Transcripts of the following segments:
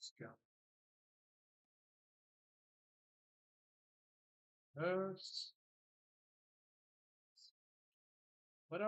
Let's go. First, but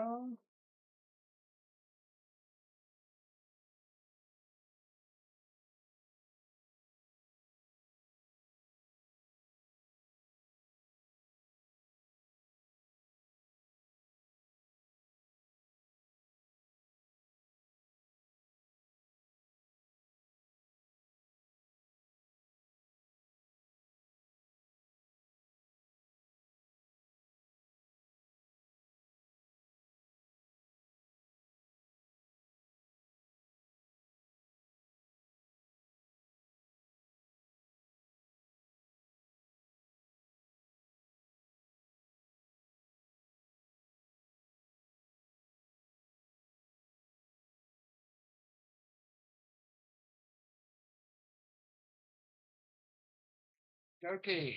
okay.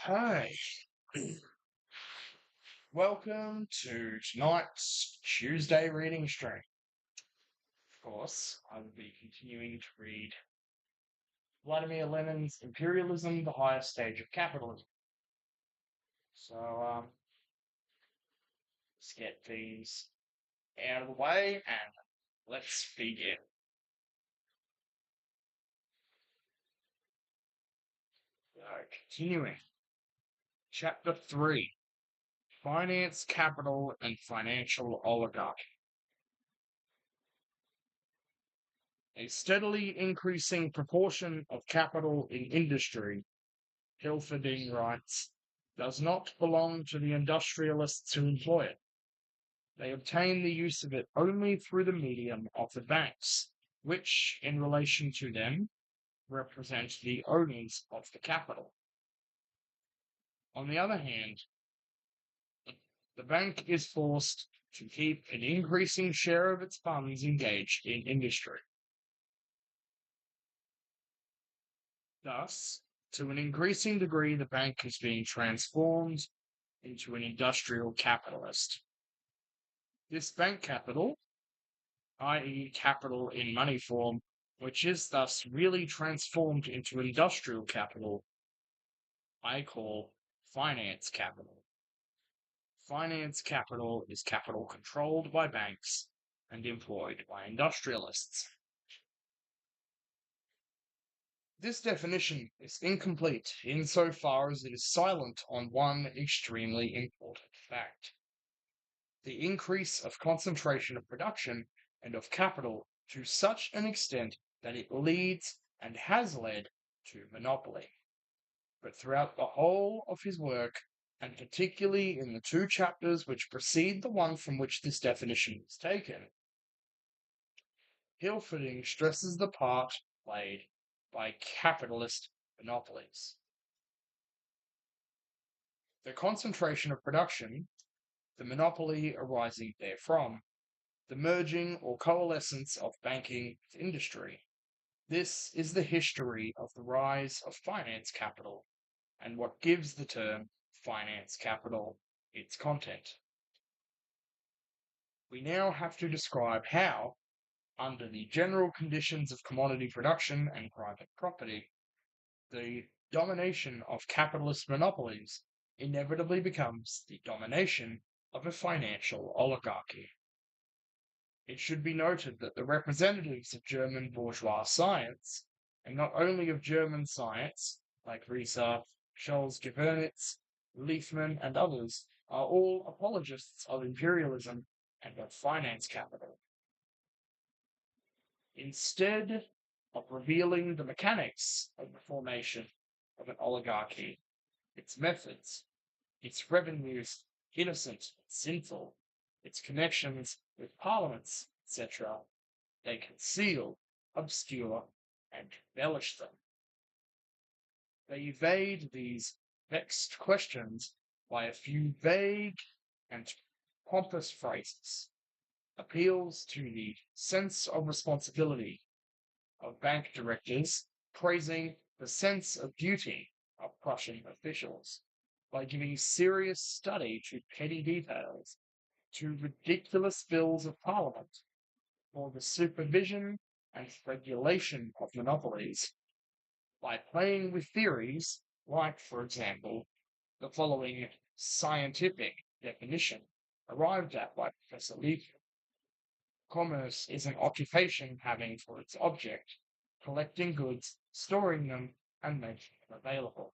Hi, welcome to tonight's Tuesday reading stream. Of course, I will be continuing to read Vladimir Lenin's Imperialism, the Highest Stage of Capitalism. So, let's get these out of the way and let's begin. So, continuing. Chapter 3. Finance, Capital, and Financial Oligarchy. A steadily increasing proportion of capital in industry, Hilferding writes, does not belong to the industrialists who employ it. They obtain the use of it only through the medium of the banks, which, in relation to them, represent the owners of the capital. On the other hand, the bank is forced to keep an increasing share of its funds engaged in industry. Thus, to an increasing degree, the bank is being transformed into an industrial capitalist. This bank capital, i.e., capital in money form, which is thus really transformed into industrial capital, I call finance capital. Finance capital is capital controlled by banks and employed by industrialists. This definition is incomplete insofar as it is silent on one extremely important fact: the increase of concentration of production and of capital to such an extent that it leads and has led to monopoly. But throughout the whole of his work, and particularly in the two chapters which precede the one from which this definition is taken, Hilferding stresses the part played by capitalist monopolies. The concentration of production, the monopoly arising therefrom, the merging or coalescence of banking with industry. This is the history of the rise of finance capital and what gives the term finance capital its content. We now have to describe how, under the general conditions of commodity production and private property, the domination of capitalist monopolies inevitably becomes the domination of a financial oligarchy. It should be noted that the representatives of German bourgeois science, and not only of German science, like Rieser, Scholz Gewernitz, Liefman, and others, are all apologists of imperialism and of finance capital. Instead of revealing the mechanics of the formation of an oligarchy, its methods, its revenues, innocent and sinful, its connections with parliaments, etc., they conceal, obscure, and embellish them. They evade these vexed questions by a few vague and pompous phrases, appeals to the sense of responsibility of bank directors, praising the sense of duty of Prussian officials by giving serious study to petty details, to ridiculous bills of parliament, for the supervision and regulation of monopolies, by playing with theories like, for example, the following scientific definition arrived at by Professor Leavitt. Commerce is an occupation having for its object collecting goods, storing them, and making them available.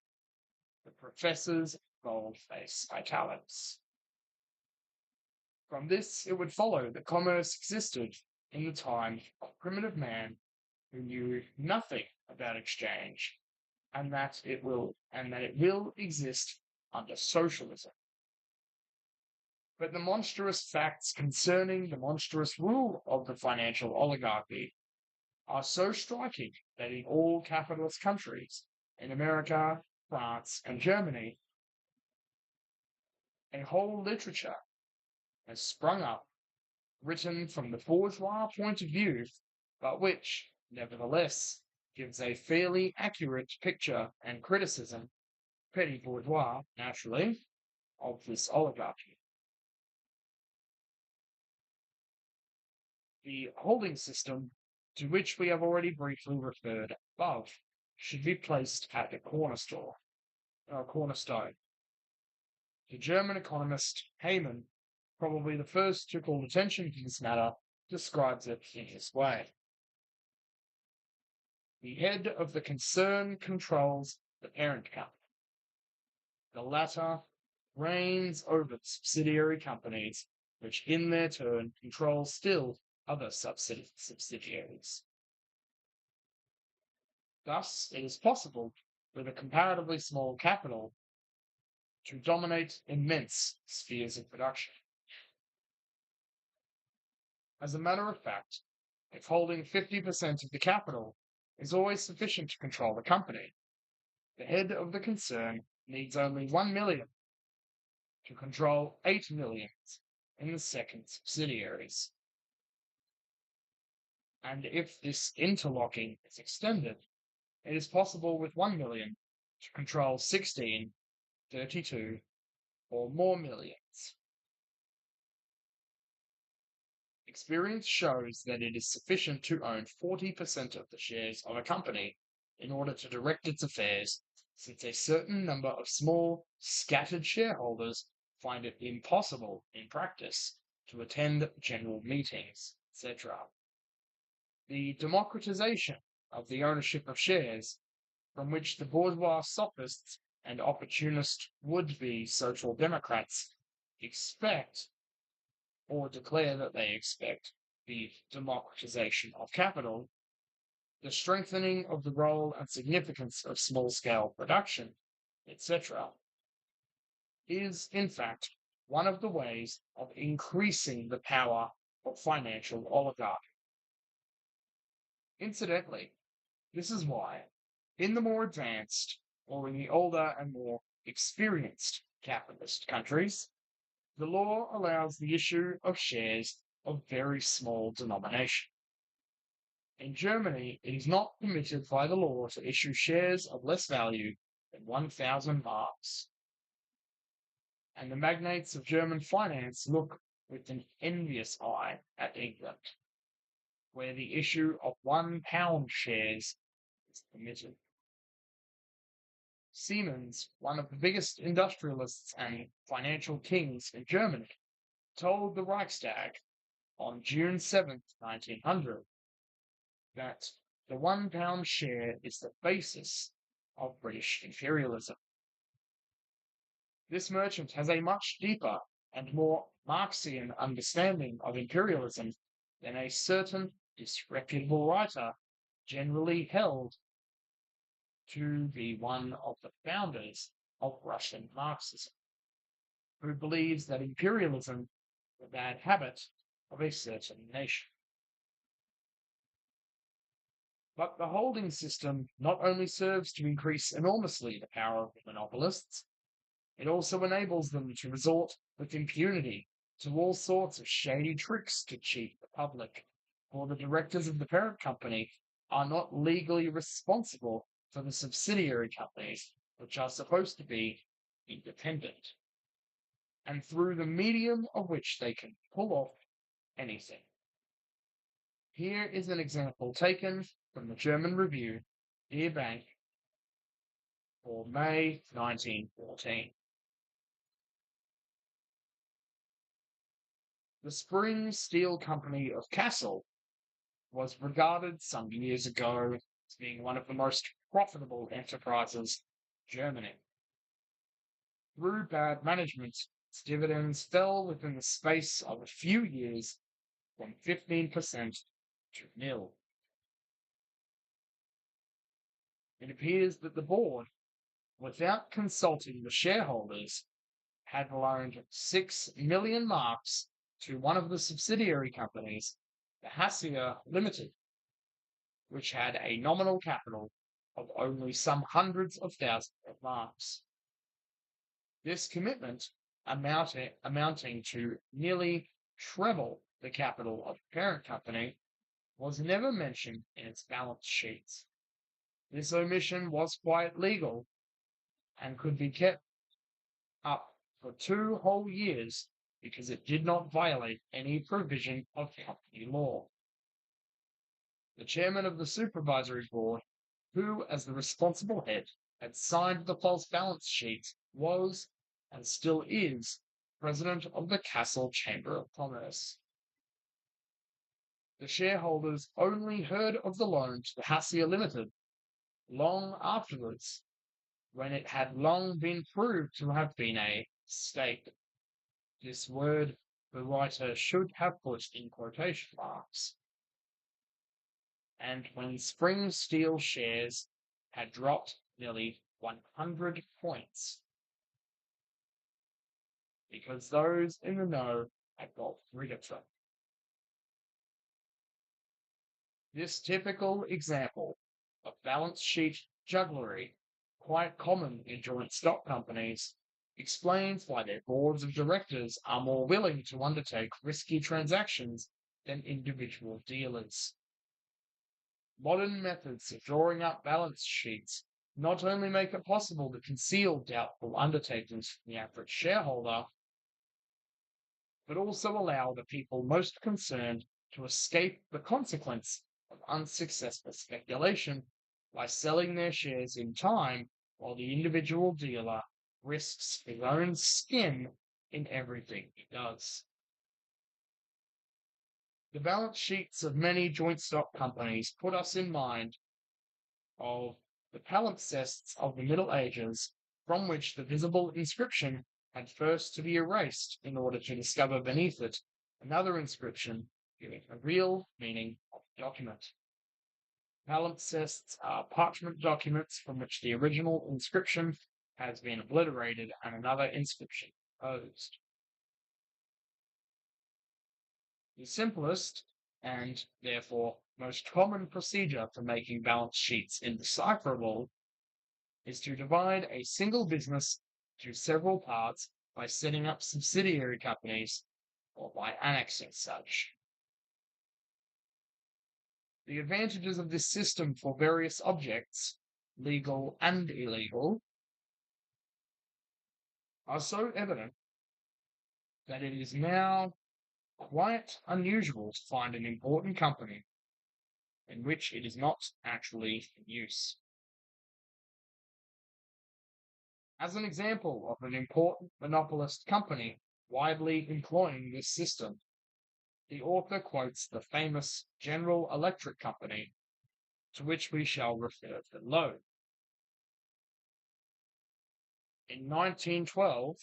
The professor's bold-faced italics. From this, it would follow that commerce existed in the time of primitive man who knew nothing about exchange, and that it will exist under socialism. But the monstrous facts concerning the monstrous rule of the financial oligarchy are so striking that in all capitalist countries, in America, France, and Germany, a whole literature has sprung up, written from the bourgeois point of view, but which, nevertheless, gives a fairly accurate picture and criticism, petty bourgeois, naturally, of this oligarchy. The holding system, to which we have already briefly referred above, should be placed at the cornerstone. The German economist Hayman, probably the first to call attention to this matter, describes it in this way. The head of the concern controls the parent company. The latter reigns over the subsidiary companies, which in their turn control still other subsidiaries. Thus, it is possible, with a comparatively small capital, to dominate immense spheres of production. As a matter of fact, if holding 50% of the capital is always sufficient to control the company, the head of the concern needs only 1 million to control 8 millions in the second subsidiaries. And if this interlocking is extended, it is possible with 1 million to control 16, 32, or more millions. Experience shows that it is sufficient to own 40% of the shares of a company in order to direct its affairs, since a certain number of small, scattered shareholders find it impossible in practice to attend general meetings, etc. The democratization of the ownership of shares, from which the bourgeois sophists and opportunist would-be social democrats expect, or declare that they expect, the democratization of capital, the strengthening of the role and significance of small-scale production, etc., is, in fact, one of the ways of increasing the power of financial oligarchy. Incidentally, this is why, in the more advanced, or in the older and more experienced capitalist countries, the law allows the issue of shares of very small denomination. In Germany, it is not permitted by the law to issue shares of less value than 1,000 marks. And the magnates of German finance look with an envious eye at England, where the issue of £1 shares is permitted. Siemens, one of the biggest industrialists and financial kings in Germany, told the Reichstag on June 7, 1900, that the £1 share is the basis of British imperialism. This merchant has a much deeper and more Marxian understanding of imperialism than a certain disreputable writer generally held to be one of the founders of Russian Marxism, who believes that imperialism is a bad habit of a certain nation. But the holding system not only serves to increase enormously the power of the monopolists, it also enables them to resort with impunity to all sorts of shady tricks to cheat the public, for the directors of the parent company are not legally responsible for the subsidiary companies, which are supposed to be independent, and through the medium of which they can pull off anything. Here is an example taken from the German review, Dear Bank, for May 1914. The Spring Steel Company of Kassel was regarded some years ago as being one of the most profitable enterprises in Germany. Through bad management, its dividends fell within the space of a few years from 15% to nil. It appears that the board, without consulting the shareholders, had loaned 6 million marks to one of the subsidiary companies, the Hasia Limited, which had a nominal capital of only some hundreds of thousands of marks. This commitment, amounting to nearly treble the capital of the parent company, was never mentioned in its balance sheets. This omission was quite legal and could be kept up for 2 whole years because it did not violate any provision of company law. The chairman of the supervisory board, who, as the responsible head, had signed the false balance sheet, was, and still is, president of the Kassel Chamber of Commerce. The shareholders only heard of the loan to the Hasia Limited long afterwards, when it had long been proved to have been a mistake. This word the writer should have put in quotation marks. And when Spring Steel shares had dropped nearly 100 points, because those in the know had got rid of them. This typical example of balance sheet jugglery, quite common in joint stock companies, explains why their boards of directors are more willing to undertake risky transactions than individual dealers. Modern methods of drawing up balance sheets not only make it possible to conceal doubtful undertakings from the average shareholder, but also allow the people most concerned to escape the consequence of unsuccessful speculation by selling their shares in time while the individual dealer risks his own skin in everything he does. The balance sheets of many joint stock companies put us in mind of the palimpsests of the Middle Ages, from which the visible inscription had first to be erased in order to discover beneath it another inscription giving a real meaning of the document. Palimpsests are parchment documents from which the original inscription has been obliterated and another inscription imposed. The simplest, and therefore most common procedure for making balance sheets indecipherable is to divide a single business into several parts by setting up subsidiary companies or by annexing such. The advantages of this system for various objects, legal and illegal, are so evident that it is now quite unusual to find an important company in which it is not actually in use. As an example of an important monopolist company widely employing this system, the author quotes the famous General Electric Company, to which we shall refer below. In 1912,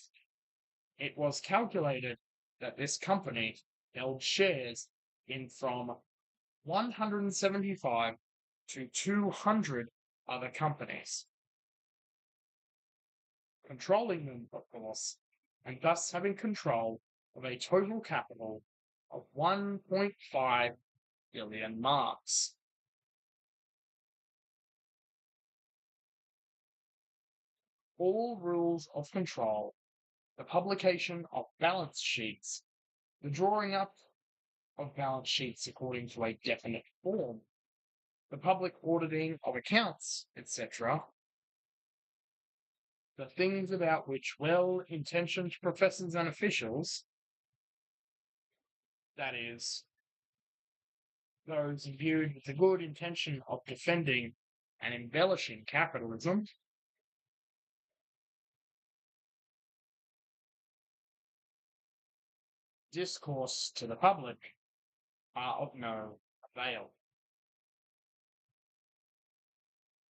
it was calculated that this company held shares in from 175 to 200 other companies, controlling them, of course, and thus having control of a total capital of 1.5 billion marks. all rules of control, the publication of balance sheets, the drawing up of balance sheets according to a definite form, the public auditing of accounts, etc., the things about which well-intentioned professors and officials, that is, those imbued with the good intention of defending and embellishing capitalism, discourse to the public, are of no avail.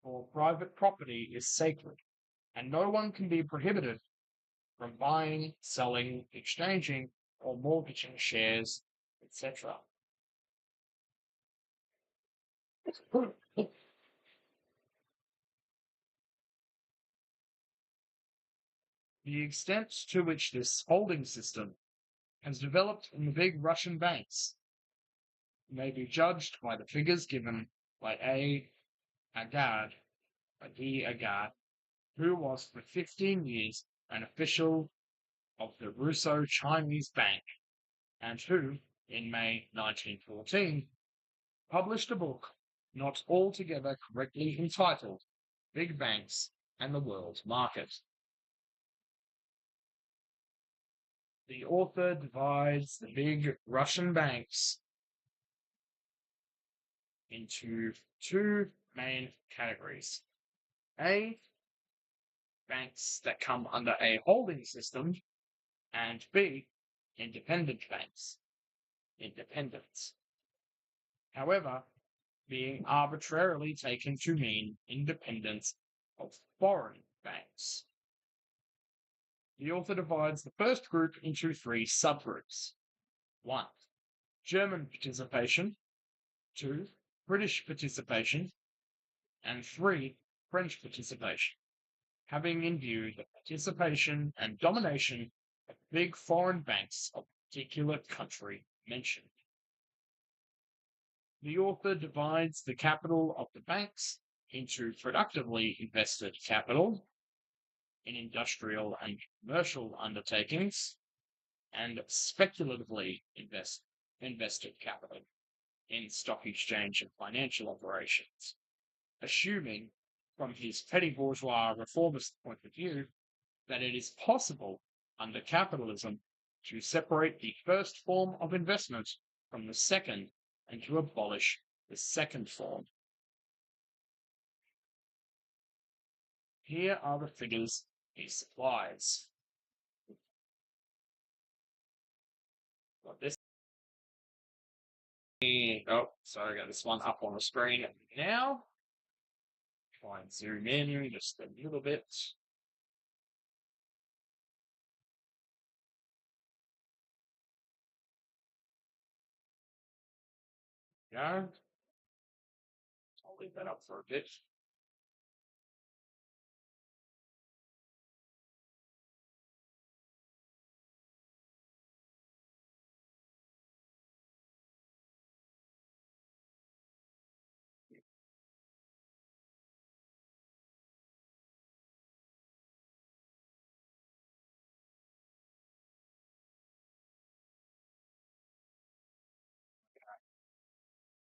For private property is sacred, and no one can be prohibited from buying, selling, exchanging, or mortgaging shares, etc. The extent to which this holding system has developed in the big Russian banks may be judged by the figures given by Agad, who was for 15 years an official of the Russo-Chinese Bank, and who, in May 1914, published a book not altogether correctly entitled Big Banks and the World Market. The author divides the big Russian banks into two main categories. A, banks that come under a holding system, and B, independent banks. Independence, however, being arbitrarily taken to mean independence of foreign banks. The author divides the first group into three subgroups. 1. German participation. 2. British participation. And 3. French participation, having in view the participation and domination of big foreign banks of a particular country mentioned. The author divides the capital of the banks into productively invested capital in industrial and commercial undertakings, and speculatively invested capital in stock exchange and financial operations, assuming, from his petty bourgeois reformist point of view, that it is possible under capitalism to separate the first form of investment from the second and to abolish the second form. Here are the figures he supplies. Got this. Oh, sorry, I got this one up on the screen now. Try and zoom in just a little bit. Yeah. I'll leave that up for a bit.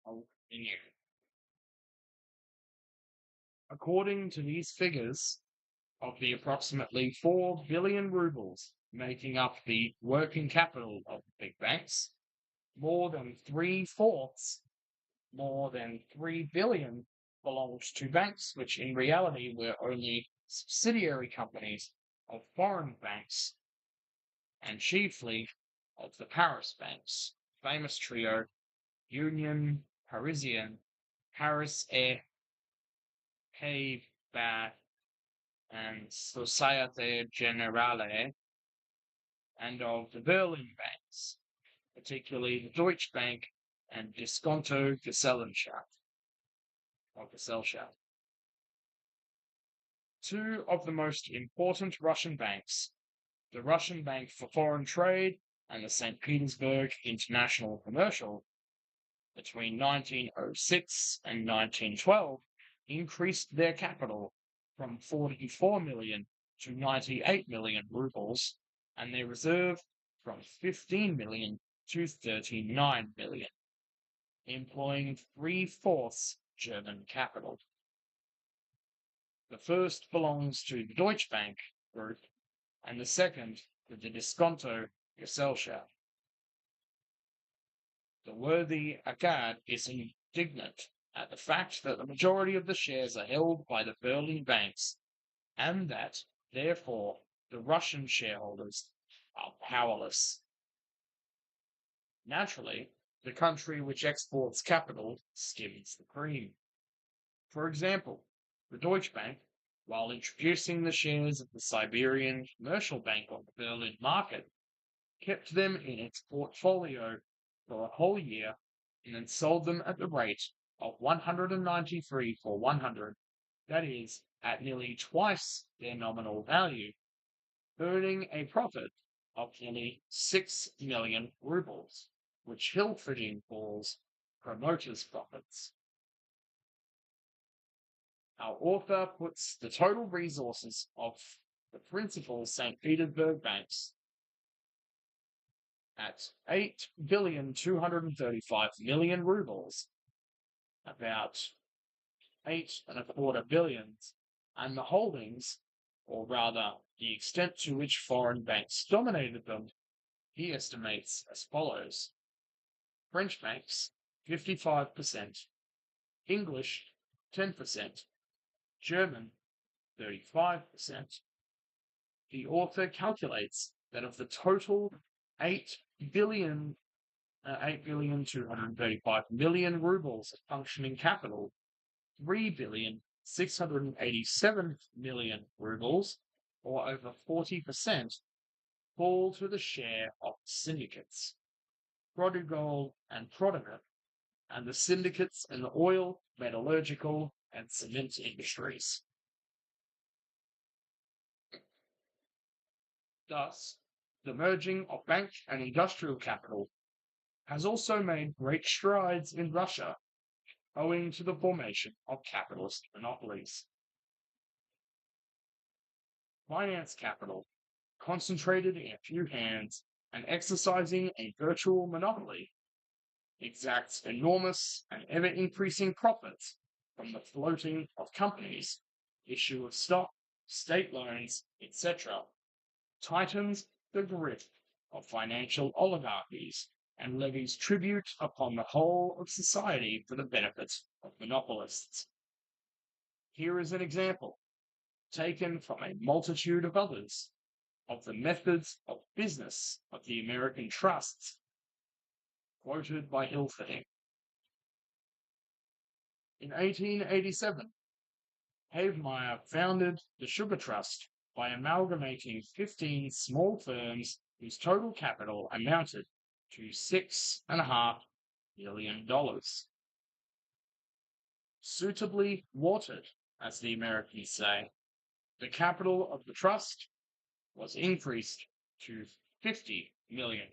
I'll continue. According to these figures, of the approximately 4 billion rubles making up the working capital of the big banks, more than 3/4, more than 3 billion belonged to banks which in reality were only subsidiary companies of foreign banks, and chiefly of the Paris banks, famous trio Union Parisien, Paris et Pays-Bas, and Societe Generale, and of the Berlin banks, particularly the Deutsche Bank and Diskonto Gesellschaft, or Gesellschaft. Two of the most important Russian banks, the Russian Bank for Foreign Trade and the St. Petersburg International Commercial, between 1906 and 1912, increased their capital from 44 million to 98 million rubles, and their reserve from 15 million to 39 million, employing 3/4 German capital. The first belongs to the Deutsche Bank group, and the second to the Diskonto Gesellschaft. The worthy Agard is indignant at the fact that the majority of the shares are held by the Berlin banks, and that, therefore, the Russian shareholders are powerless. Naturally, the country which exports capital skims the cream. For example, the Deutsche Bank, while introducing the shares of the Siberian Commercial Bank on the Berlin market, kept them in its portfolio for a whole year and then sold them at the rate of 193 for 100, that is, at nearly twice their nominal value, earning a profit of nearly 6 million rubles, which Hilferding calls promoters' profits. Our author puts the total resources of the principal St. Petersburg banks at 8,235,000,000 rubles, about 8.25 billion, and the holdings, or rather the extent to which foreign banks dominated them, he estimates as follows. French banks, 55%, English, 10%, German, 35%. The author calculates that of the total 8,235,000,000 rubles of functioning capital, 3,687,000,000 rubles, or over 40%, fall to the share of syndicates, Prodigol and Prodigal, and the syndicates in the oil, metallurgical, and cement industries. Thus, the merging of bank and industrial capital has also made great strides in Russia, owing to the formation of capitalist monopolies. Finance capital, concentrated in a few hands and exercising a virtual monopoly, exacts enormous and ever-increasing profits from the floating of companies, issue of stock, state loans, etc., tightens the grip of financial oligarchies and levies tribute upon the whole of society for the benefit of monopolists. Here is an example, taken from a multitude of others, of the methods of business of the American trusts, quoted by Hilferding. In 1887, Havemeyer founded the Sugar Trust by amalgamating 15 small firms whose total capital amounted to $6.5 million. Suitably watered, as the Americans say, the capital of the trust was increased to $50 million.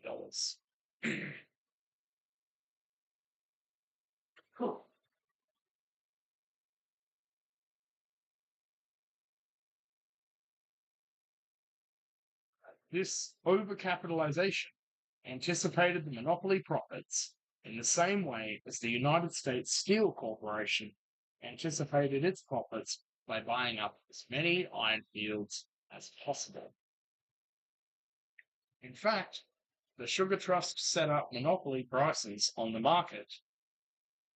This overcapitalization anticipated the monopoly profits in the same way as the United States Steel Corporation anticipated its profits by buying up as many iron fields as possible. In fact, the Sugar Trust set up monopoly prices on the market,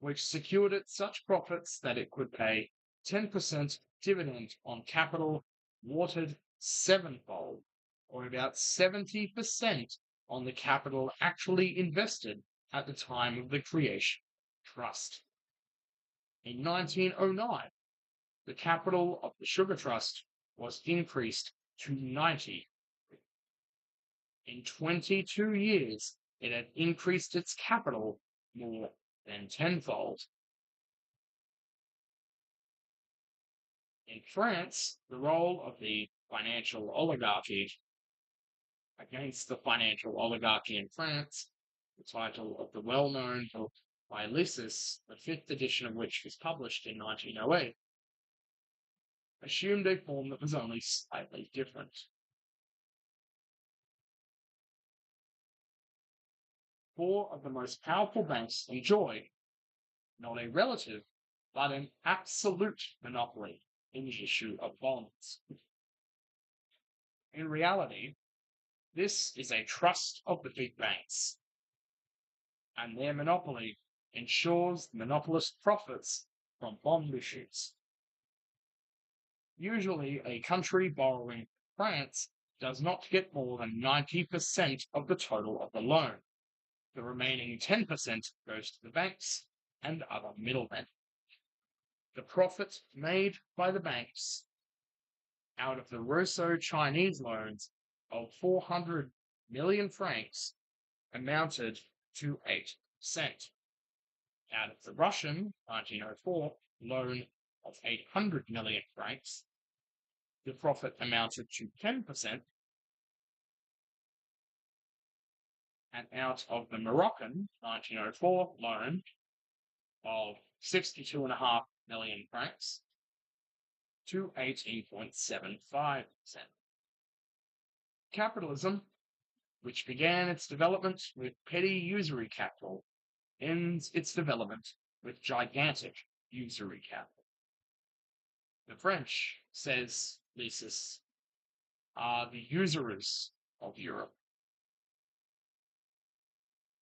which secured it such profits that it could pay 10% dividend on capital watered sevenfold, or about 70% on the capital actually invested at the time of the creation of the trust. In 1909, the capital of the Sugar Trust was increased to 90. In 22 years, it had increased its capital more than tenfold. In France, the role of the financial oligarchy against the financial oligarchy in France, the title of the well-known book by Lysis, the 5th edition of which was published in 1908, assumed a form that was only slightly different. Four of the most powerful banks enjoy not a relative, but an absolute monopoly in the issue of bonds. In reality, this is a trust of the big banks, and their monopoly ensures the monopolist profits from bond issues. Usually, a country borrowing France does not get more than 90% of the total of the loan. The remaining 10% goes to the banks and other middlemen. The profit made by the banks out of the Russo-Chinese loans of 400 million francs amounted to 8%. Out of the Russian 1904 loan of 800 million francs, the profit amounted to 10%, and out of the Moroccan 1904 loan of 62.5 million francs to 18.75%. Capitalism, which began its development with petty usury capital, ends its development with gigantic usury capital. The French, says Lysis, are the usurers of Europe.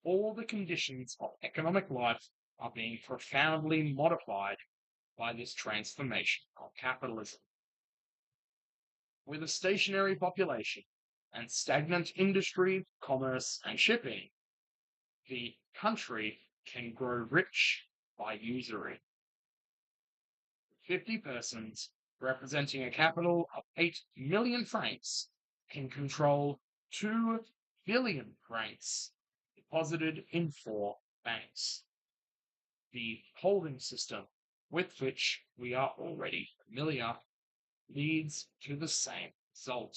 All the conditions of economic life are being profoundly modified by this transformation of capitalism. With a stationary population and stagnant industry, commerce, and shipping, the country can grow rich by usury. 50 persons, representing a capital of 8 million francs, can control 2 billion francs deposited in 4 banks. The holding system, with which we are already familiar, leads to the same result.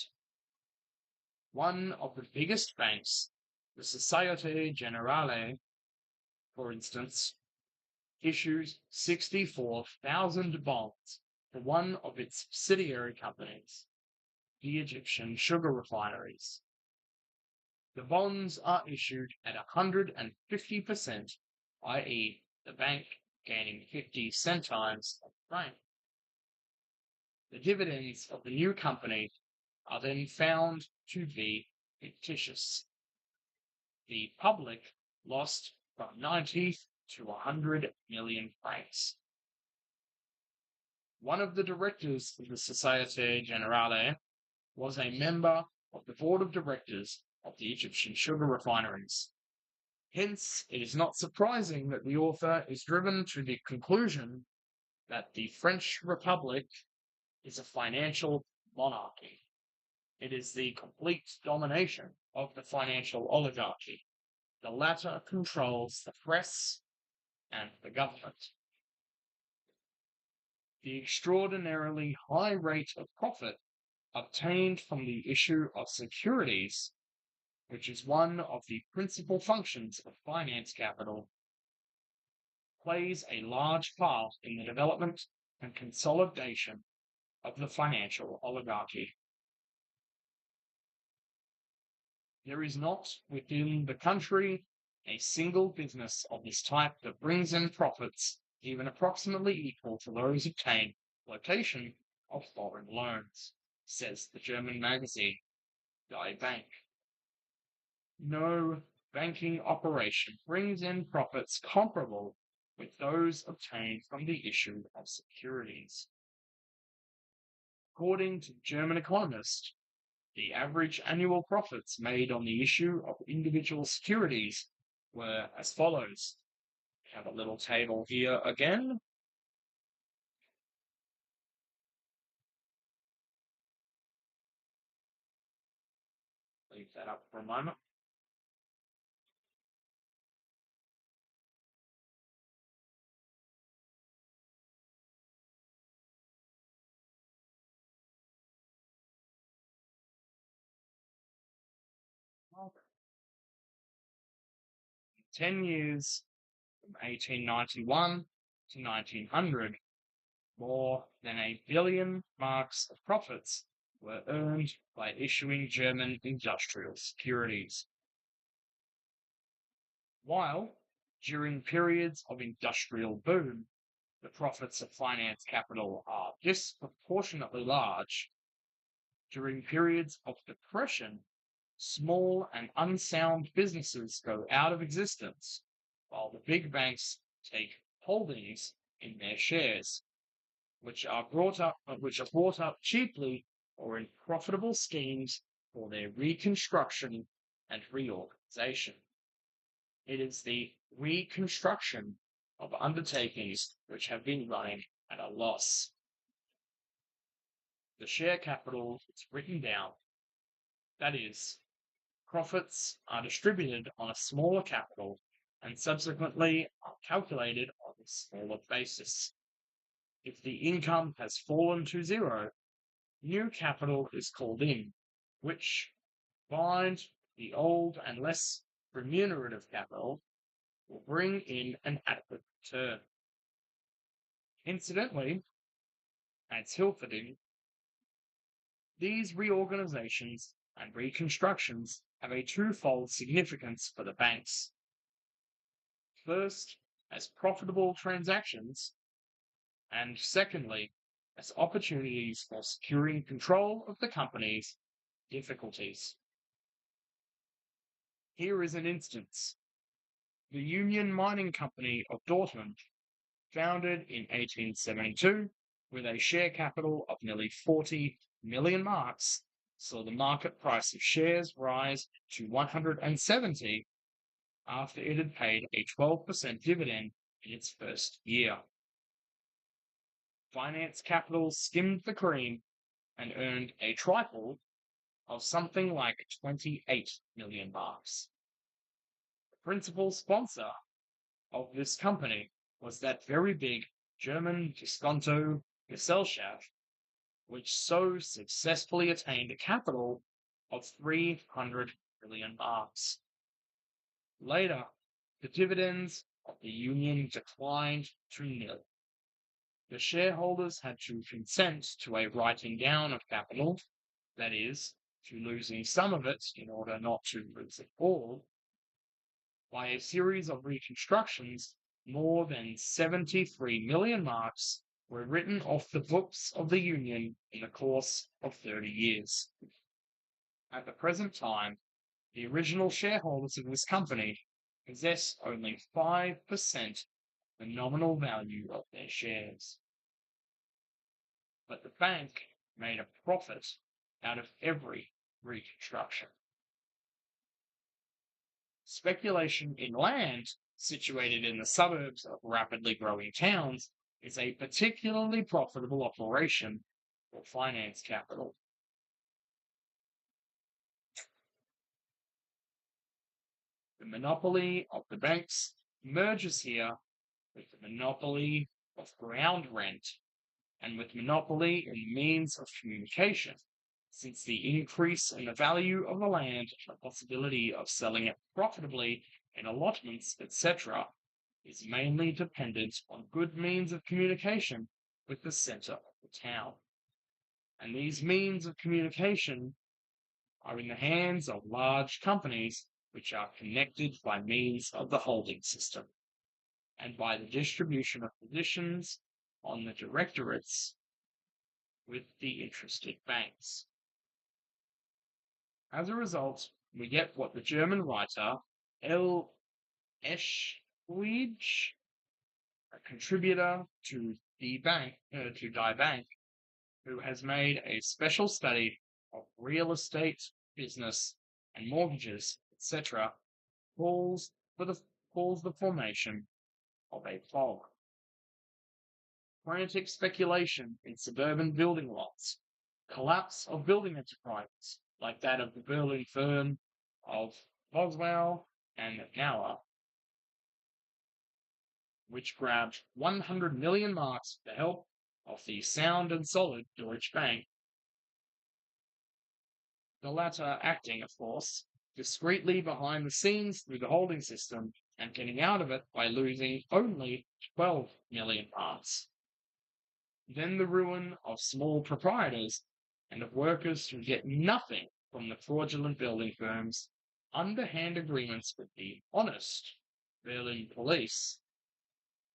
One of the biggest banks, the Societe Generale, for instance, issues 64,000 bonds for one of its subsidiary companies, the Egyptian sugar refineries. The bonds are issued at 150%, i.e., the bank gaining 50 centimes of franc. The dividends of the new company are then found to be fictitious. The public lost from 90 to 100 million francs. One of the directors of the Societe Generale was a member of the board of directors of the Egyptian sugar refineries. Hence, it is not surprising that the author is driven to the conclusion that the French Republic is a financial monarchy. It is the complete domination of the financial oligarchy. The latter controls the press and the government. The extraordinarily high rate of profit obtained from the issue of securities, which is one of the principal functions of finance capital, plays a large part in the development and consolidation of the financial oligarchy. There is not within the country a single business of this type that brings in profits even approximately equal to those obtained flotation of foreign loans, says the German magazine Die Bank. No banking operation brings in profits comparable with those obtained from the issue of securities. According to the German economist, the average annual profits made on the issue of individual securities were as follows. We have a little table here again. Leave that up for a moment. Okay. 10 years from 1891 to 1900, More than 1 billion marks of profits were earned by issuing German industrial securities. While, during periods of industrial boom, the profits of finance capital are disproportionately large, during periods of depression, small and unsound businesses go out of existence, while the big banks take holdings in their shares, which are brought up cheaply or in profitable schemes for their reconstruction and reorganization. It is the reconstruction of undertakings which have been running at a loss. The share capital is written down, that is, profits are distributed on a smaller capital and subsequently are calculated on a smaller basis. If the income has fallen to zero, new capital is called in, which, combined with the old and less remunerative capital, will bring in an adequate return. Incidentally, adds Hilferding, these reorganizations and reconstructions have a twofold significance for the banks. First, as profitable transactions, and secondly, as opportunities for securing control of the company's difficulties. Here is an instance. The Union Mining Company of Dortmund, founded in 1872 with a share capital of nearly 40 million marks, saw the market price of shares rise to 170 after it had paid a 12% dividend in its first year. Finance capital skimmed the cream and earned a trifle of something like 28 million marks. The principal sponsor of this company was that very big German Diskonto Gesellschaft, which so successfully attained a capital of 300 million marks. Later, the dividends of the union declined to nil. The shareholders had to consent to a writing down of capital, that is, to losing some of it in order not to lose it all. By a series of reconstructions, more than 73 million marks were written off the books of the Union in the course of 30 years. At the present time, the original shareholders of this company possess only 5% of the nominal value of their shares. But the bank made a profit out of every reconstruction. Speculation in land situated in the suburbs of rapidly growing towns is a particularly profitable operation for finance capital. The monopoly of the banks merges here with the monopoly of ground rent and with monopoly in the means of communication, since the increase in the value of the land and the possibility of selling it profitably in allotments, etc., is mainly dependent on good means of communication with the centre of the town. And these means of communication are in the hands of large companies which are connected by means of the holding system and by the distribution of positions on the directorates with the interested banks. As a result, we get what the German writer L. Eschwege, a contributor to Die Bank, who has made a special study of real estate, business, and mortgages, etc., calls the formation of a fog. Frantic speculation in suburban building lots, collapse of building enterprises like that of the Berlin firm of Boswell and Nauer, which grabbed 100 million marks with the help of the sound and solid Deutsche Bank, the latter acting, of course, discreetly behind the scenes through the holding system and getting out of it by losing only 12 million marks. then the ruin of small proprietors and of workers who get nothing from the fraudulent building firms, underhand agreements with the honest Berlin police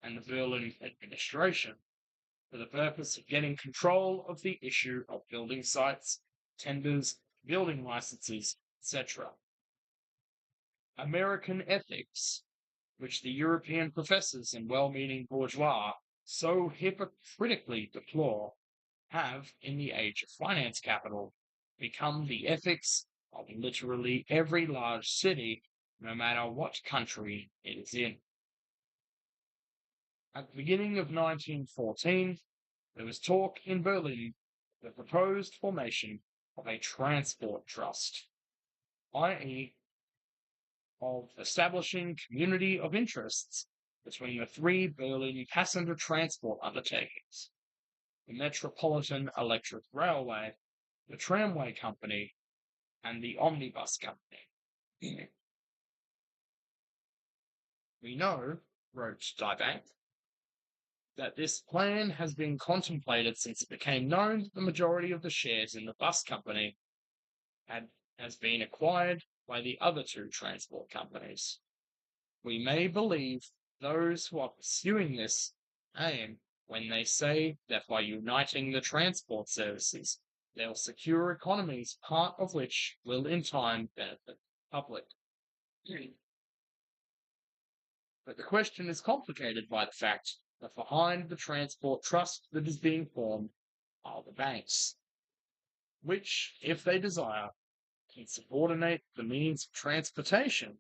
and the Berlin administration for the purpose of getting control of the issue of building sites, tenders, building licenses, etc. American ethics, which the European professors and well-meaning bourgeois so hypocritically deplore, have, in the age of finance capital, become the ethics of literally every large city, no matter what country it is in. At the beginning of 1914, there was talk in Berlin of the proposed formation of a transport trust, i.e., of establishing community of interests between the three Berlin passenger transport undertakings: the Metropolitan Electric Railway, the Tramway Company, and the Omnibus Company. We know, wrote Diebank, that this plan has been contemplated since it became known that the majority of the shares in the bus company has been acquired by the other two transport companies. We may believe those who are pursuing this aim when they say that by uniting the transport services, they'll secure economies, part of which will in time benefit the public. But the question is complicated by the fact that behind the transport trust that is being formed are the banks, which, if they desire, can subordinate the means of transportation,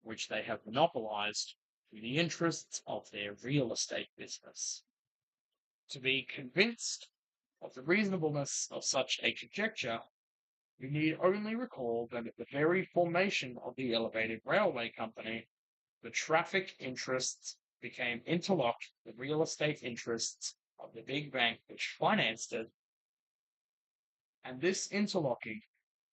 which they have monopolized, to the interests of their real estate business. To be convinced of the reasonableness of such a conjecture, we need only recall that at the very formation of the elevated railway company, the traffic interests became interlocked with the real estate interests of the big bank which financed it, and this interlocking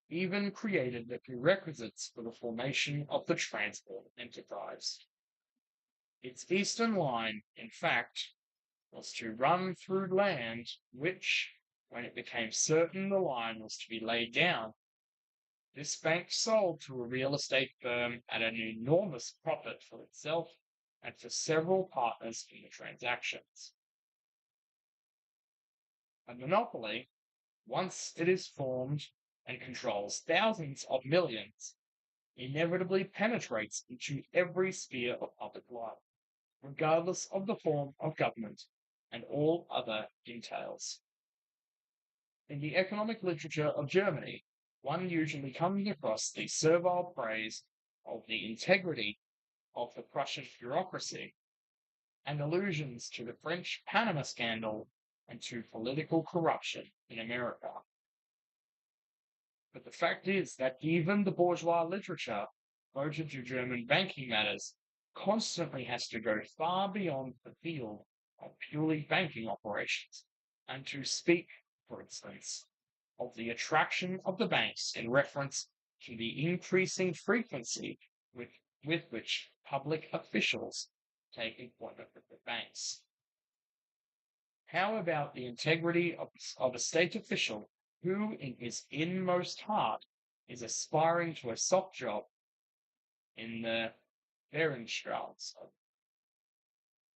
even created the prerequisites for the formation of the transport enterprise. Its eastern line, in fact, was to run through land which, when it became certain the line was to be laid down, this bank sold to a real estate firm at an enormous profit for itself and for several partners in the transactions. A monopoly, once it is formed and controls thousands of millions, inevitably penetrates into every sphere of public life, regardless of the form of government and all other details. In the economic literature of Germany, one usually comes across the servile praise of the integrity of the Prussian bureaucracy and allusions to the French Panama scandal and to political corruption in America. But the fact is that even the bourgeois literature devoted to German banking matters constantly has to go far beyond the field of purely banking operations, and to speak, for instance, of the attraction of the banks in reference to the increasing frequency with which public officials take employment with the banks. How about the integrity of a state official who, in his inmost heart, is aspiring to a soft job in the Berenstraße,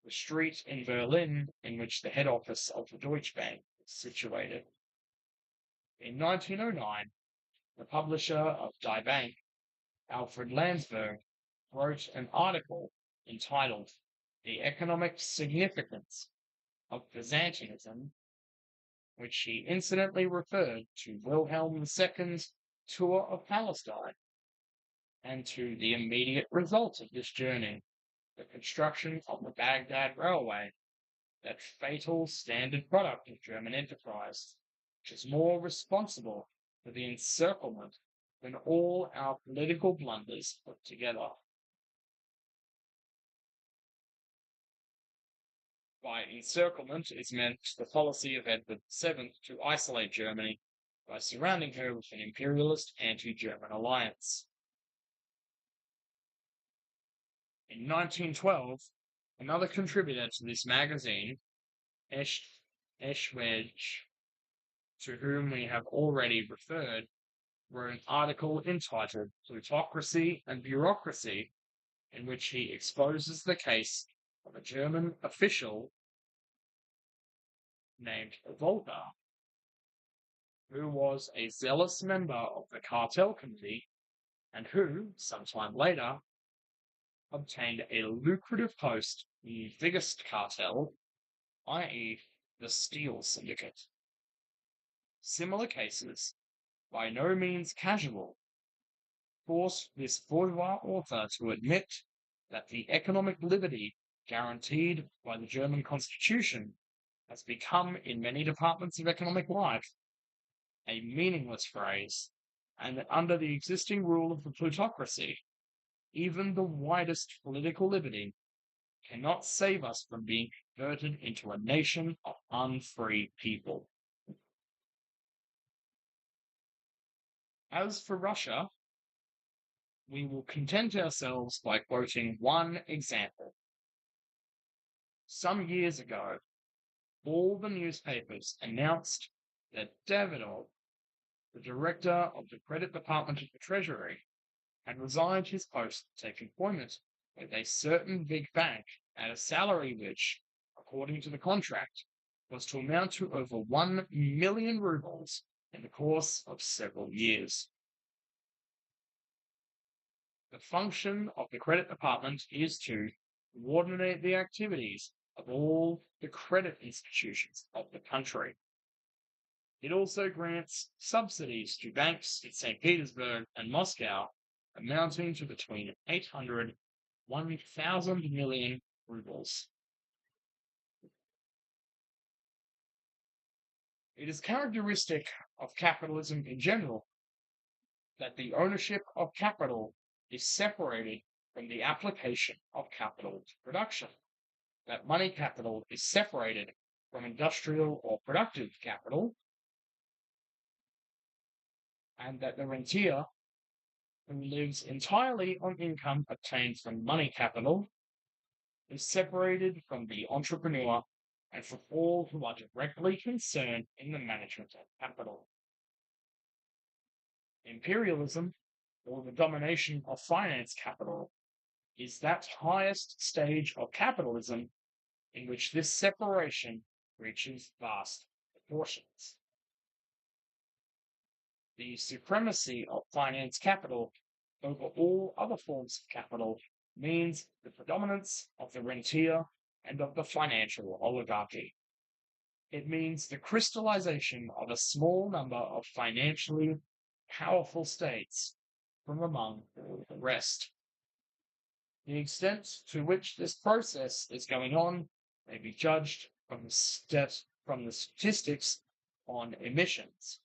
the street in Berlin in which the head office of the Deutsche Bank is situated? In 1909, the publisher of Die Bank, Alfred Landsberg, wrote an article entitled "The Economic Significance of Byzantinism," which he incidentally referred to Wilhelm II's tour of Palestine and to the immediate result of this journey, the construction of the Baghdad Railway, that fatal standard product of German enterprise, which is more responsible for the encirclement than all our political blunders put together. By encirclement is meant the policy of Edward VII to isolate Germany by surrounding her with an imperialist anti-German alliance. In 1912, another contributor to this magazine, Eschwege, to whom we have already referred, wrote an article entitled Plutocracy and Bureaucracy, in which he exposes the case of a German official named Volta, who was a zealous member of the cartel committee and who, sometime later, obtained a lucrative post in the biggest cartel, i.e., the Steel Syndicate. Similar cases, by no means casual, forced this bourgeois author to admit that the economic liberty guaranteed by the German constitution has become, in many departments of economic life, a meaningless phrase, and that under the existing rule of the plutocracy, even the widest political liberty cannot save us from being converted into a nation of unfree people. As for Russia, we will content ourselves by quoting one example. Some years ago, all the newspapers announced that Davidov, the director of the credit department of the Treasury, had resigned his post to take employment with a certain big bank at a salary which, according to the contract, was to amount to over 1 million rubles in the course of several years. The function of the credit department is to coordinate the activities of all the credit institutions of the country. It also grants subsidies to banks in St. Petersburg and Moscow amounting to between 800 and 1,000 million rubles. It is characteristic of capitalism in general that the ownership of capital is separated from the application of capital to production, that money capital is separated from industrial or productive capital, and that the rentier, who lives entirely on income obtained from money capital, is separated from the entrepreneur and from all who are directly concerned in the management of capital. Imperialism, or the domination of finance capital, is that highest stage of capitalism in which this separation reaches vast proportions. The supremacy of finance capital over all other forms of capital means the predominance of the rentier and of the financial oligarchy. It means the crystallization of a small number of financially powerful states from among the rest. The extent to which this process is going on may be judged from the statistics on emissions,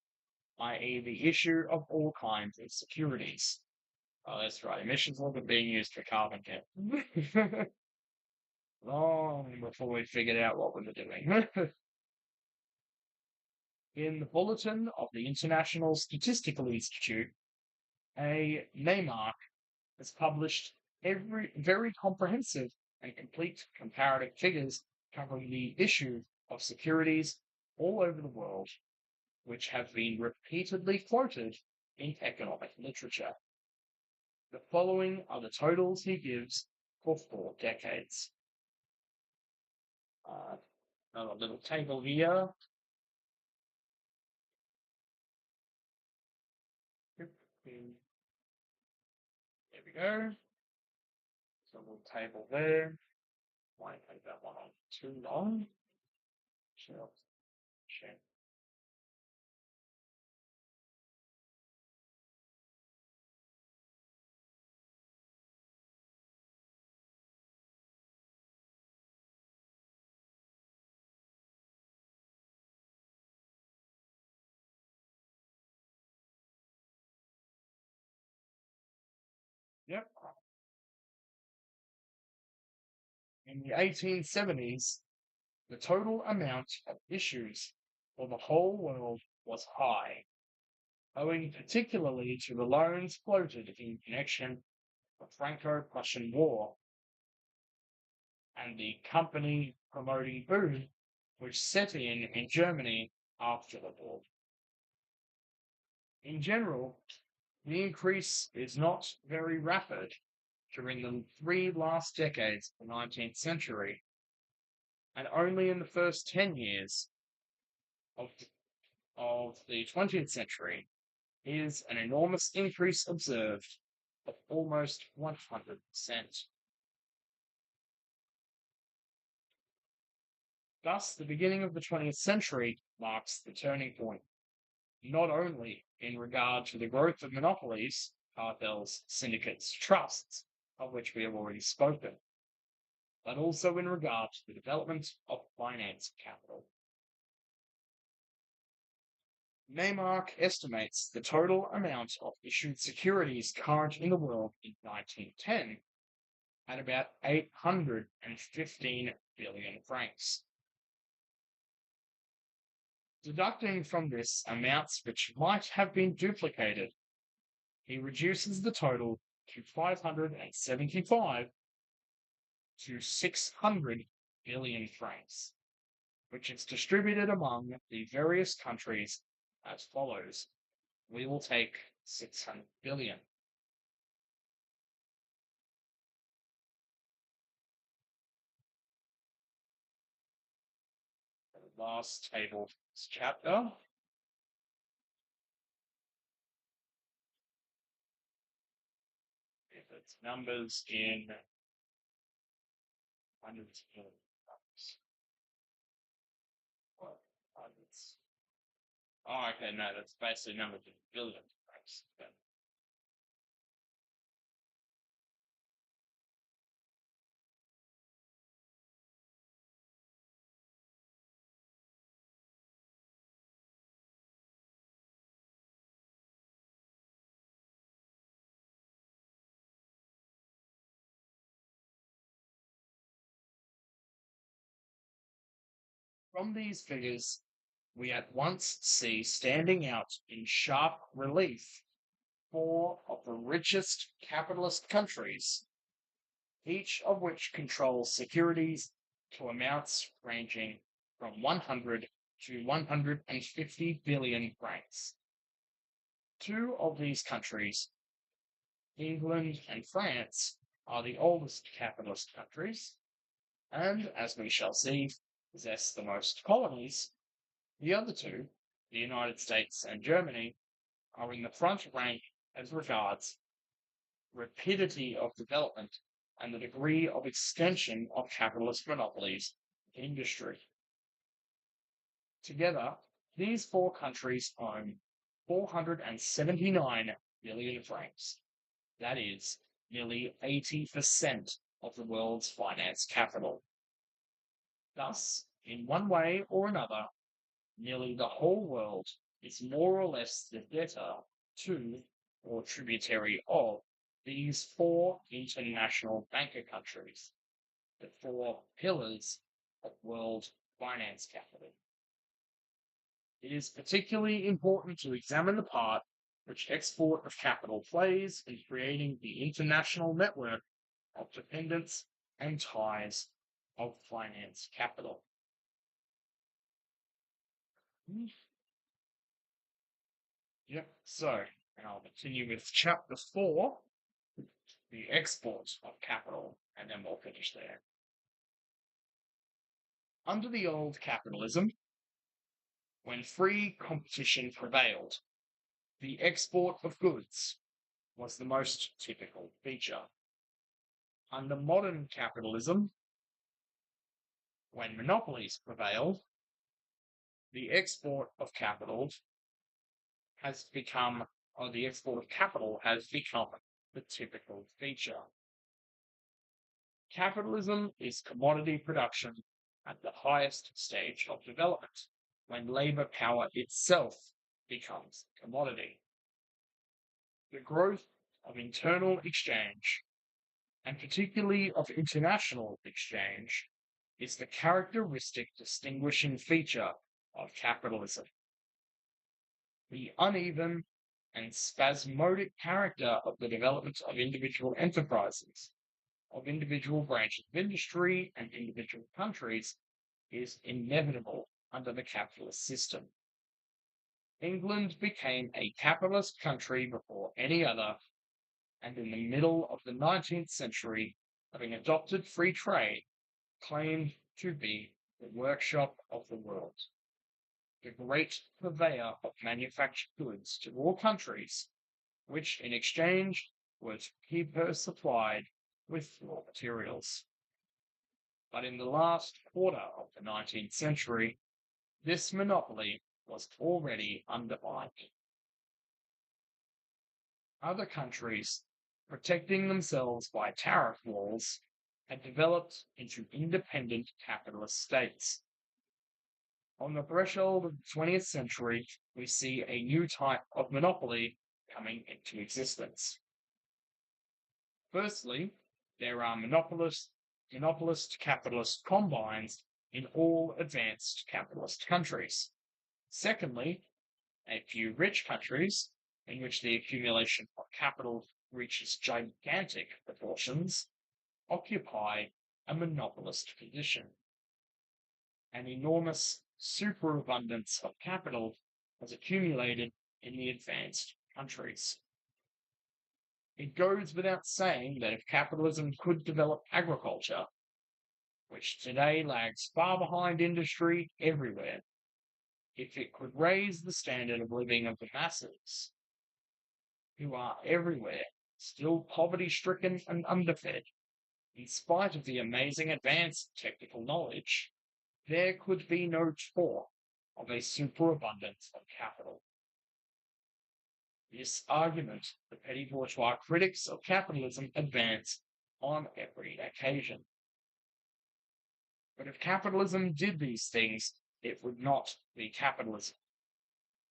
i.e. the issue of all kinds of securities. Oh, that's right, emissions wasn't being used for carbon capture. Long before we figured out what we were doing. In the Bulletin of the International Statistical Institute, a NAMARC has published very comprehensive and complete comparative figures covering the issue of securities all over the world, which have been repeatedly quoted in economic literature. The following are the totals he gives for 4 decades. Another little table here. There we go. So a little table there. Won't take that one on too long. Sure. Yep. In the 1870s, the total amount of issues for the whole world was high, owing particularly to the loans floated in connection with the Franco-Prussian War and the company promoting boom which set in Germany after the war. In general, the increase is not very rapid during the three last decades of the 19th century, and only in the first 10 years of, of the 20th century is an enormous increase observed of almost 100%. Thus, the beginning of the 20th century marks the turning point, not only in regard to the growth of monopolies, cartels, syndicates, trusts, of which we have already spoken, but also in regard to the development of finance capital. Neymark estimates the total amount of issued securities current in the world in 1910 at about 815 billion francs. Deducting from this amounts which might have been duplicated, he reduces the total to 575 to 600 billion francs, which is distributed among the various countries as follows. We will take 600 billion. The last table of this chapter. If it's numbers in hundreds of numbers. What? Hundreds. Oh, okay, no, that's basically numbers in billions. Okay. From these figures, we at once see standing out in sharp relief four of the richest capitalist countries, each of which controls securities to amounts ranging from 100 to 150 billion francs. Two of these countries, England and France, are the oldest capitalist countries, and, as we shall see, possess the most colonies. The other two, the United States and Germany, are in the front rank as regards rapidity of development and the degree of extension of capitalist monopolies in industry. Together, these four countries own 479 billion francs. That is nearly 80% of the world's finance capital. Thus, in one way or another, nearly the whole world is more or less the debtor to or tributary of these four international banker countries, the four pillars of world finance capital. It is particularly important to examine the part which export of capital plays in creating the international network of dependence and ties of finance capital. Yep, so, and I'll continue with chapter 4, the export of capital, and then we'll finish there. Under the old capitalism, when free competition prevailed, the export of goods was the most typical feature. Under modern capitalism, when monopolies prevailed, the export of capital has become, or the export of capital has become the typical feature. Capitalism is commodity production at the highest stage of development, when labor power itself becomes commodity. The growth of internal exchange, and particularly of international exchange, is the characteristic distinguishing feature of capitalism. The uneven and spasmodic character of the development of individual enterprises, of individual branches of industry and individual countries, is inevitable under the capitalist system. England became a capitalist country before any other, and in the middle of the 19th century, having adopted free trade, claimed to be the workshop of the world, the great purveyor of manufactured goods to all countries, which in exchange were to keep her supplied with raw materials. But in the last quarter of the 19th century, this monopoly was already undermined. Other countries, protecting themselves by tariff walls, had developed into independent capitalist states. On the threshold of the 20th century, we see a new type of monopoly coming into existence. Firstly, there are monopolist capitalist combines in all advanced capitalist countries. Secondly, a few rich countries in which the accumulation of capital reaches gigantic proportions occupy a monopolist position. An enormous superabundance of capital has accumulated in the advanced countries. It goes without saying that if capitalism could develop agriculture, which today lags far behind industry everywhere, if it could raise the standard of living of the masses, who are everywhere still poverty-stricken and underfed, in spite of the amazing advance in technical knowledge, there could be no talk of a superabundance of capital. This argument the petty bourgeois critics of capitalism advance on every occasion. But if capitalism did these things, it would not be capitalism.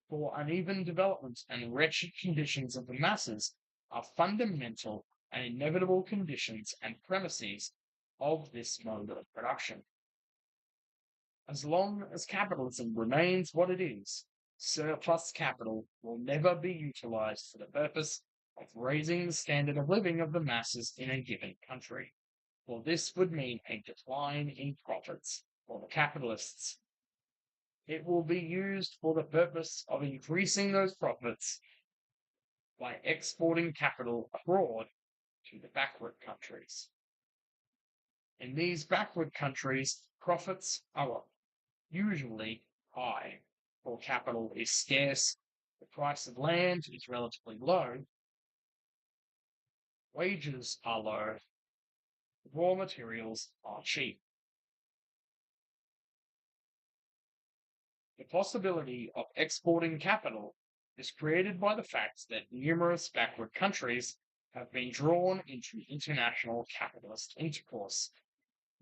For uneven development and wretched conditions of the masses are fundamental and inevitable conditions and premises of this mode of production. As long as capitalism remains what it is, surplus capital will never be utilized for the purpose of raising the standard of living of the masses in a given country, for this would mean a decline in profits for the capitalists. It will be used for the purpose of increasing those profits by exporting capital abroad to the backward countries. In these backward countries, profits are usually high, for capital is scarce, the price of land is relatively low, wages are low, raw materials are cheap. The possibility of exporting capital is created by the fact that numerous backward countries have been drawn into international capitalist intercourse.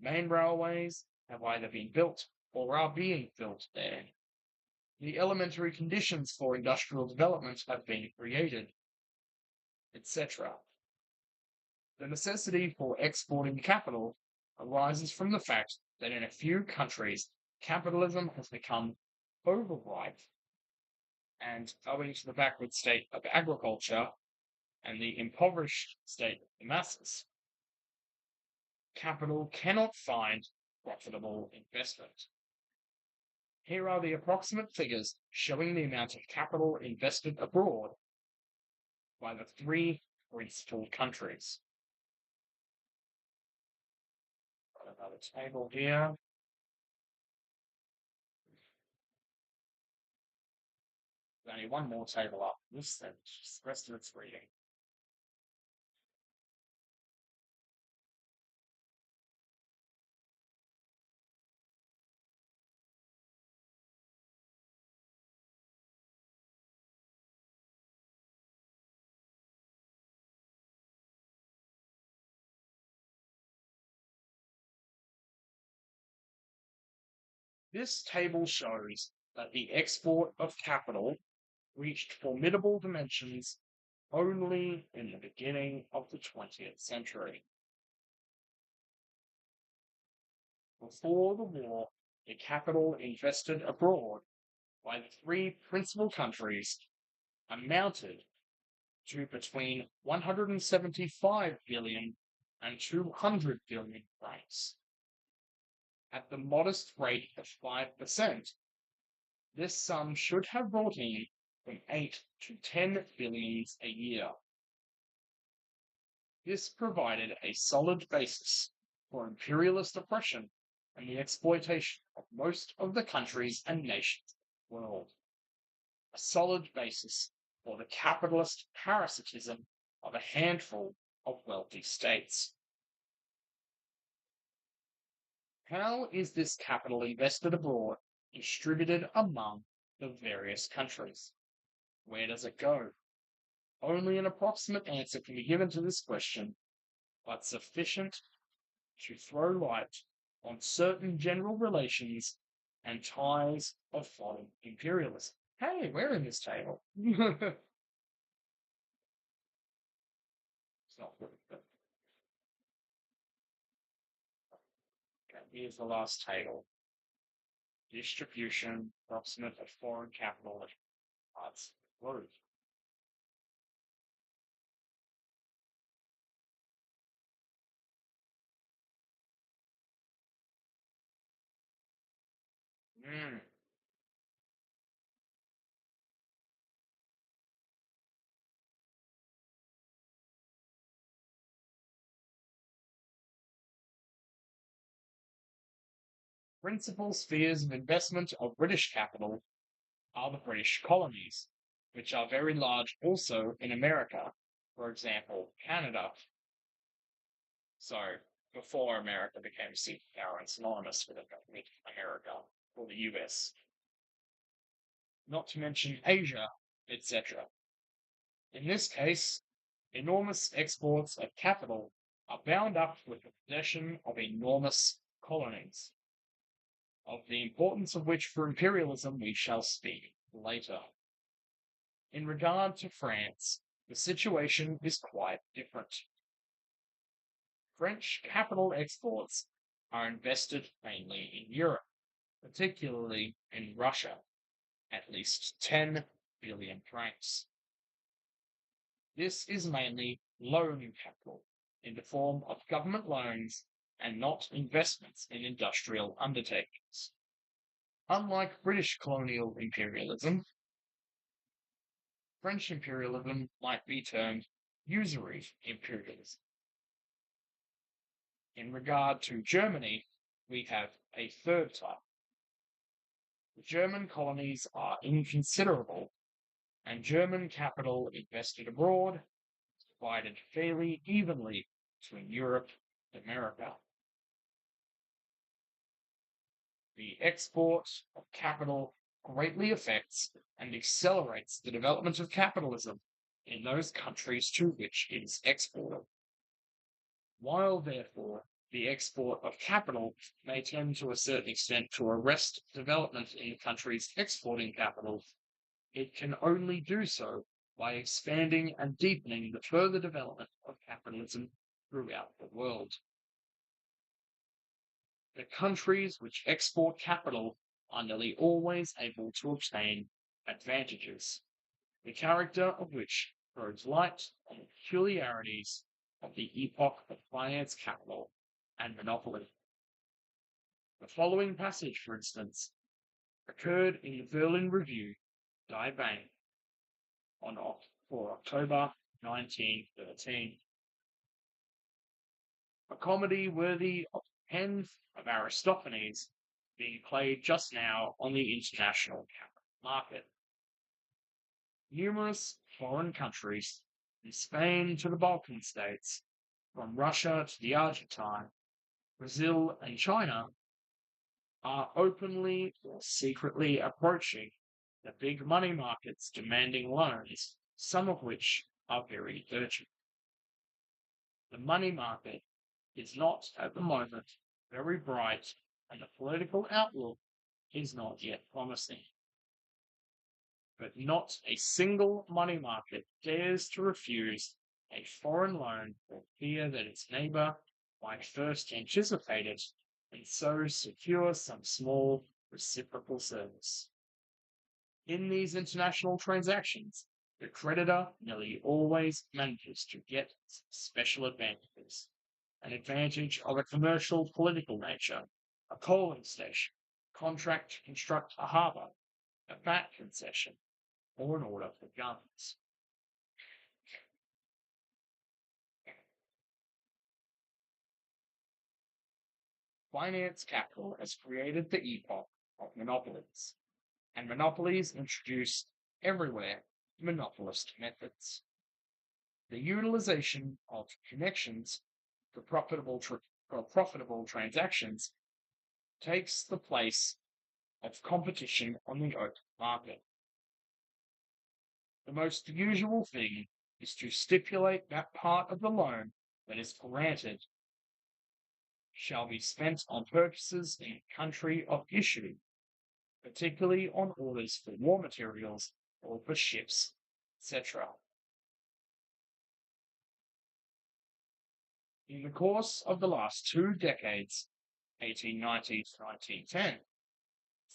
Main railways have either been built or are being built there. The elementary conditions for industrial development have been created, etc. The necessity for exporting capital arises from the fact that in a few countries, capitalism has become overripe, and owing to the backward state of agriculture and the impoverished state of the masses, capital cannot find profitable investment. Here are the approximate figures showing the amount of capital invested abroad by the three principal countries. Got another table here. There's only one more table up. This then just the rest of it's reading. This table shows that the export of capital reached formidable dimensions only in the beginning of the 20th century. Before the war, the capital invested abroad by the three principal countries amounted to between 175 billion and 200 billion francs. at the modest rate of 5%. This sum should have brought in from 8 to 10 billions a year. This provided a solid basis for imperialist oppression and the exploitation of most of the countries and nations of the world. A solid basis for the capitalist parasitism of a handful of wealthy states. How is this capital invested abroad distributed among the various countries? Where does it go? Only an approximate answer can be given to this question, but sufficient to throw light on certain general relations and ties of foreign imperialism. Hey, we're in this table. It's not good, but okay, here's the last table. Distribution, approximate of foreign capital parts of the globe. Principal spheres of investment of British capital are the British colonies, which are very large also in America, for example, Canada. So, before America became a superpower and synonymous with America or the US, not to mention Asia, etc. In this case, enormous exports of capital are bound up with the possession of enormous colonies, of the importance of which for imperialism we shall speak later. In regard to France, the situation is quite different. French capital exports are invested mainly in Europe, particularly in Russia, at least 10 billion francs. This is mainly loan capital in the form of government loans and not investments in industrial undertakings. Unlike British colonial imperialism, French imperialism might be termed usury imperialism. In regard to Germany, we have a third type. The German colonies are inconsiderable, and German capital invested abroad is divided fairly evenly between Europe and America. The export of capital greatly affects and accelerates the development of capitalism in those countries to which it is exported. While, therefore, the export of capital may tend to a certain extent to arrest development in the countries exporting capital, it can only do so by expanding and deepening the further development of capitalism throughout the world. The countries which export capital are nearly always able to obtain advantages, the character of which throws light on the peculiarities of the epoch of finance capital and monopoly. The following passage, for instance, occurred in the Berlin Review, Die Bank, for October 1913. A comedy worthy of the pen of Aristophanes being played just now on the international capital market. Numerous foreign countries, from Spain to the Balkan states, from Russia to the Argentine, Brazil and China, are openly or secretly approaching the big money markets demanding loans, some of which are very urgent. The money market is not at the moment very bright, and the political outlook is not yet promising. But not a single money market dares to refuse a foreign loan for fear that its neighbor might first anticipate it and so secure some small reciprocal service. In these international transactions, the creditor nearly always manages to get some special advantages, an advantage of a commercial political nature, a coaling station, contract to construct a harbour, a VAT concession, or an order for guns. Finance capital has created the epoch of monopolies, and monopolies introduced everywhere monopolist methods. The utilization of connections for profitable transactions takes the place of competition on the open market. The most usual thing is to stipulate that part of the loan that is granted shall be spent on purchases in country of issue, particularly on orders for war materials or for ships, etc. In the course of the last 2 decades, 1890 to 1910,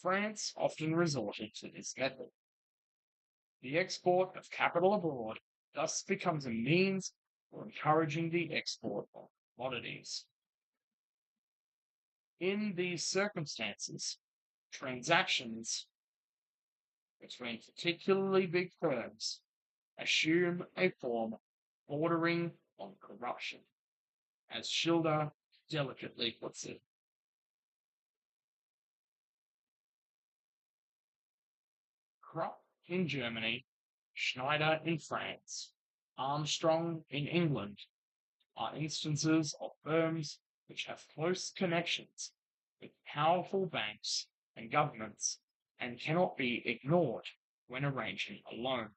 France often resorted to this method. The export of capital abroad thus becomes a means for encouraging the export of commodities. In these circumstances, transactions between particularly big firms assume a form bordering on corruption, as Schilder delicately puts it. Krupp in Germany, Schneider in France, Armstrong in England are instances of firms which have close connections with powerful banks and governments and cannot be ignored when arranging a loan.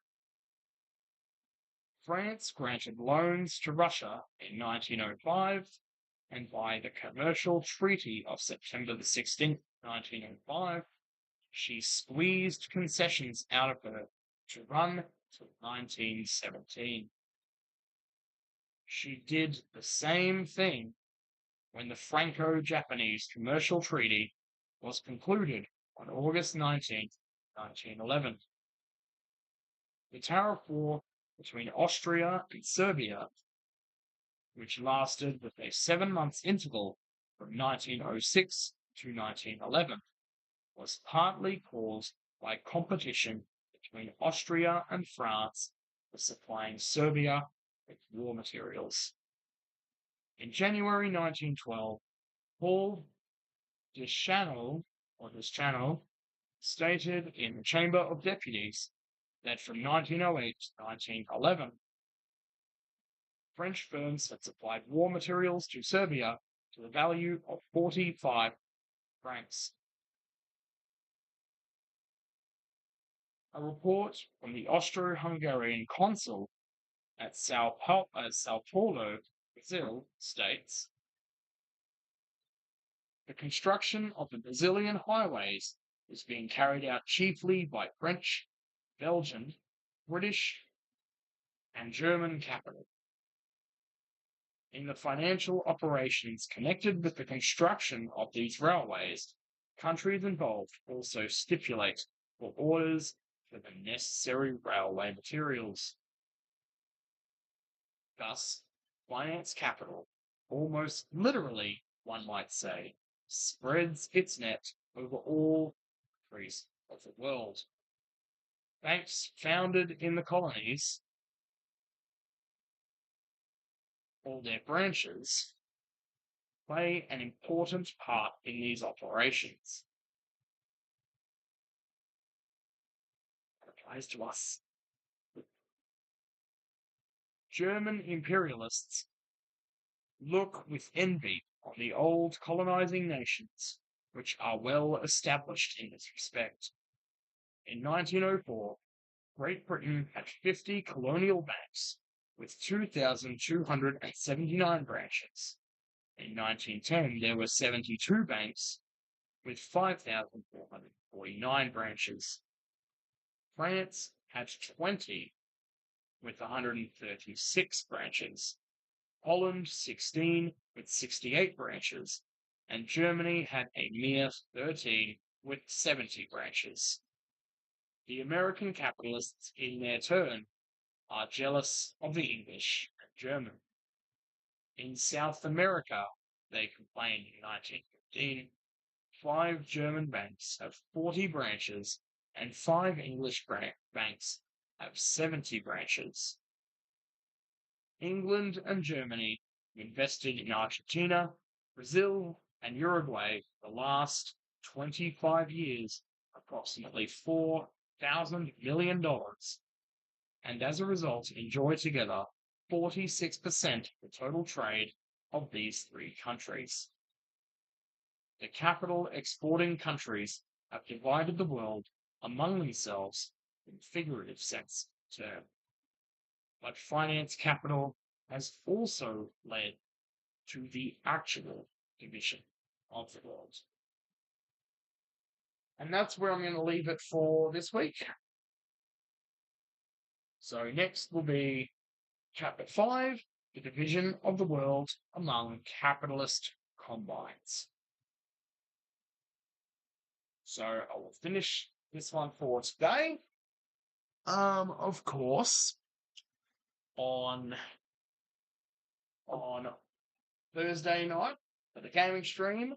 France granted loans to Russia in 1905, and by the Commercial Treaty of September the 16th, 1905, she squeezed concessions out of her to run till 1917. She did the same thing when the Franco-Japanese Commercial Treaty was concluded on August 19th, 1911. The tariff war between Austria and Serbia, which lasted with a 7 month interval from 1906 to 1911, was partly caused by competition between Austria and France for supplying Serbia with war materials. In January 1912, Paul Deschanel stated in the Chamber of Deputies that from 1908 to 1911, French firms had supplied war materials to Serbia to the value of 45 francs. A report from the Austro-Hungarian consul at Sao Paulo, Brazil, states, the construction of the Brazilian highways is being carried out chiefly by French, Belgian, British, and German capital. In the financial operations connected with the construction of these railways, countries involved also stipulate for orders for the necessary railway materials. Thus, finance capital, almost literally, one might say, spreads its net over all countries of the world. Banks founded in the colonies, or their branches, play an important part in these operations. It applies to us. German imperialists look with envy on the old colonizing nations, which are well established in this respect. In 1904, Great Britain had 50 colonial banks with 2,279 branches. In 1910, there were 72 banks with 5,449 branches. France had 20 with 136 branches, Holland 16 with 68 branches, and Germany had a mere 13 with 70 branches. The American capitalists, in their turn, are jealous of the English and German. In South America, they complained in 1915, 5 German banks have 40 branches, and 5 English banks have 70 branches. England and Germany invested in Argentina, Brazil, and Uruguay for the last 25 years, approximately $4,000 million, and as a result enjoy together 46% of the total trade of these 3 countries. The capital exporting countries have divided the world among themselves in figurative sense term. But finance capital has also led to the actual division of the world. And that's where I'm going to leave it for this week. So next will be Chapter 5, the division of the world among capitalist combines. So I will finish this one for today. Of course, on Thursday night for the gaming stream,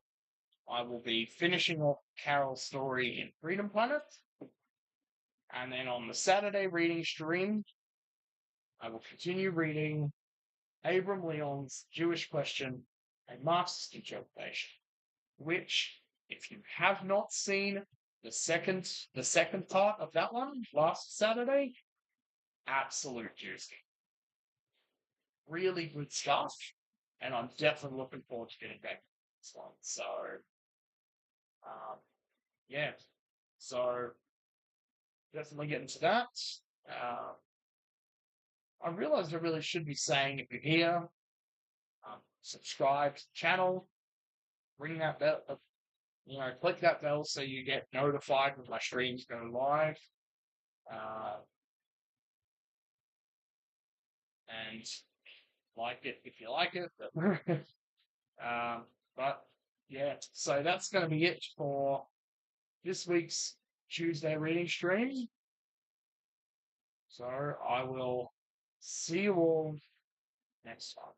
I will be finishing off Carol's story in Freedom Planet. And then on the Saturday reading stream, I will continue reading Abram Leon's Jewish Question and Marxist Interpretation, which, if you have not seen the second part of that one last Saturday, absolute juicy. Really good stuff, and I'm definitely looking forward to getting back to this one. So, yeah. So, definitely get into that. I realized I really should be saying, if you're here, subscribe to the channel, ring that bell, click that bell so you get notified when my streams go live. And like it if you like it. But yeah, so that's going to be it for this week's Tuesday reading stream. So I will see you all next time.